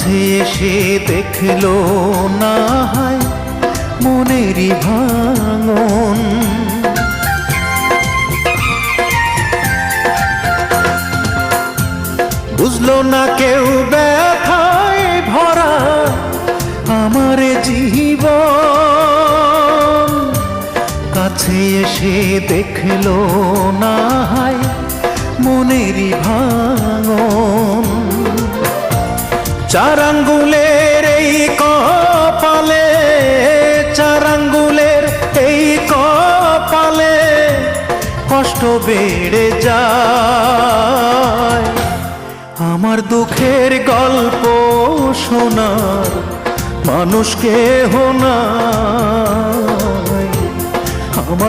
কাছে এসে দেখলো না হয় মনেরই ভাঙন। বুঝলো না কেউ ব্যথায় ভরা আমার জীবন। কাছে এসে দেখলো না হয় মনেরই ভাঙন। চার আঙ্গুলের এই কপালে, চার আঙ্গুলের এই কপালে কষ্ট বেড়ে যায়। আমার দুঃখের গল্প শোনার মানুষ কেহ নাই।